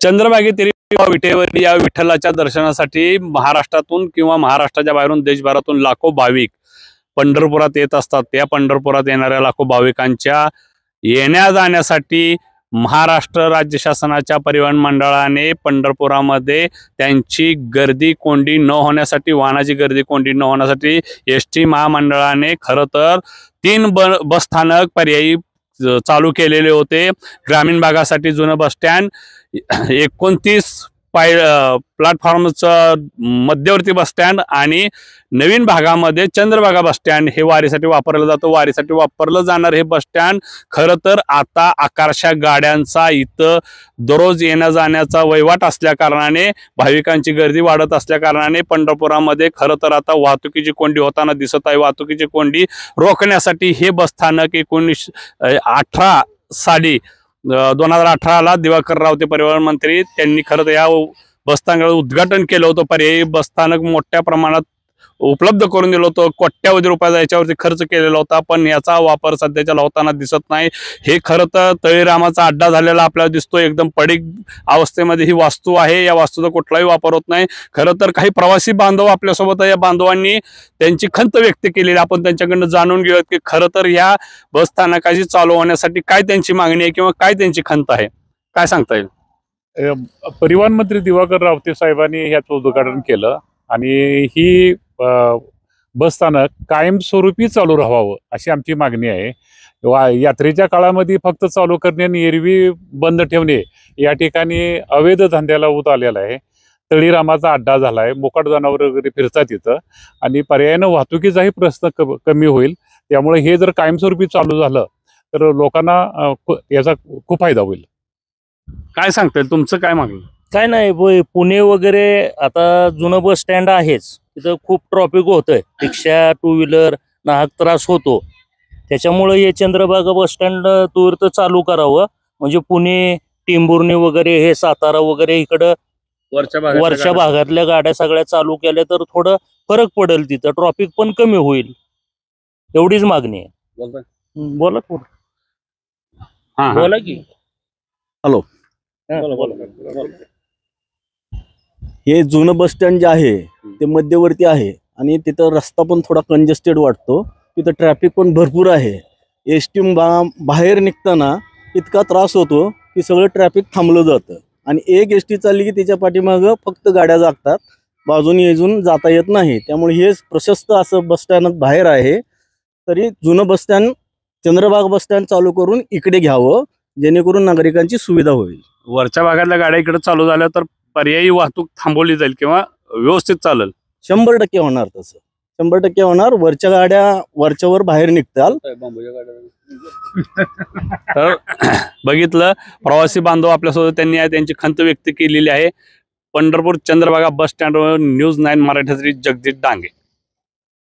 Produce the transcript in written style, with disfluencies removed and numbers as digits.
चंद्रभागेतील विटेवर या विठ्ठलाच्या दर्शनासाठी महाराष्ट्रातून किंवा महाराष्ट्राच्या बाहेरून देशभरातून लाखो भाविक पंढरपुरात येत असतात। त्या पंढरपुरात येणाऱ्या लाखो भाविकांच्या येण्या जाण्यासाठी महाराष्ट्र राज्य शासनाच्या परिवहन मंडळाने पंढरपुरामध्ये त्यांची गर्दी कोंडी न होण्यासाठी, वाहनाची गर्दी कोंडी न होण्यासाठी एसटी महामंडळाने खरं तर 3 बस स्थानक पर्यायी चालू केलेले होते। ग्रामीण भागासाठी जुनं बस स्टँड, 29 प्लॅटफॉर्मचं मध्यवर्ती बस स्टँड आणि नवीन भागामध्ये चंद्रभागा बस स्टँड हे वारीसाठी वापरलं जातं। वारीसाठी वापरलं जाणार हे बस स्टँड खरं तर आता आकारशा गाड्यांचा इथं दररोज येण्या जाण्याचा वहिवाट असल्या कारणाने, भाविकांची गर्दी वाढत असल्या कारणाने पंढरपुरामध्ये खरं तर आता वाहतुकीची कोंडी होताना दिसत आहे। वाहतुकीची कोंडी रोखण्यासाठी हे बस स्थानक 1918 साली 2018ला दिवाकर रावते परिवहन मंत्री त्यांनी खरं तर या बसस्थानकाचं उद्घाटन केलं होतं। पर्यायी बसस्थानक मोठ्या प्रमाणात उपलब्ध करून दिलं होतं। कोट्यावधी रुपयाचा याच्यावरती खर्च केलेला होता, पण याचा वापर सध्याच्या होताना दिसत नाही। हे खरं तर तळीरामाचा अड्डा झालेला आपल्याला दिसतो। एकदम पडीक अवस्थेमध्ये ही वास्तू आहे। या वास्तूचा कुठलाही वापर होत नाही। खरं तर काही प्रवासी बांधव आपल्यासोबत आहे। या बांधवांनी त्यांची खंत व्यक्त केलेली आपण त्यांच्याकडनं जाणून घेऊयात की खरं तर या बसस्थानकाची चालू होण्यासाठी काय त्यांची मागणी आहे किंवा काय त्यांची खंत आहे, काय सांगता येईल? परिवहन मंत्री दिवाकर रावते साहेबांनी याचं उद्घाटन केलं आणि ही बसस्थानक कायमस्वरूपी चालू राहावं अशी आमची मागणी आहे। यात्रेच्या काळामध्ये फक्त चालू करणे आणि एरवी बंद ठेवणे या ठिकाणी अवैध धंद्याला उत आलेला आहे। तळीरामाचा अड्डा झाला आहे, मोकाट जनावर वगैरे फिरतात तिथं आणि पर्यायानं वाहतुकीचाही प्रश्न कमी होईल। त्यामुळे हे जर कायमस्वरूपी चालू झालं तर लोकांना याचा खूप फायदा होईल। काय सांगता येईल, तुमचं काय मागणं? काय नाही, पुणे वगैरे आता जुनं बस स्टँड आहेच, तिथं खूप ट्रॉफिक होतंय, रिक्षा 2 व्हीलर नाहक त्रास होतो। त्याच्यामुळे हे चंद्रभागा बस स्टँड तुर्त चालू करावं, म्हणजे पुणे, टेंभुर्णी वगैरे हे सातारा वगैरे इकडं वरच्या भागातल्या गाड्या सगळ्या चालू केल्या तर थोडं फरक पडेल, तिथं ट्रॉफिक पण कमी होईल, एवढीच मागणी आहे। बोला बोला की हॅलो, हे जुनं बस स्टँड जे आहे ते मध्यवर्ती आहे आणि तिथं रस्ता पण थोडा कंजेस्टेड वाटतो। तिथं ट्रॅफिक पण भरपूर आहे। एसटी बाहेर निघताना इतका त्रास होतो की सगळं ट्रॅफिक थांबलं जातं आणि एक एसटी चालली की त्याच्या पाठीमागं फक्त गाड्या जागतात, बाजूने येजून जाता येत नाही। त्यामुळे हे प्रशस्त असं बस स्टँड बाहेर आहे, तरी जुनं bus stand Chandrabhaga bus stand चालू करून इकडे घ्यावं, जेणेकरून नागरिकांची सुविधा होईल। वरच्या भागातल्या गाड्या इकडे चालू झाल्या तर पर्यायी वाहतूक थांबवली जाईल किंवा व्यवस्थित चालेल? 100% होणार, तसं 100% होणार। वरच्या गाड्या वरच्यावर बाहेर निघताल। तर बघितलं, प्रवासी बांधव आपल्यासोबत त्यांनी त्यांची खंत व्यक्त केलेली आहे। पंढरपूर चंद्रभागा बस स्टँडवर न्यूज 9 मराठीसाठी जगदीश डांगे।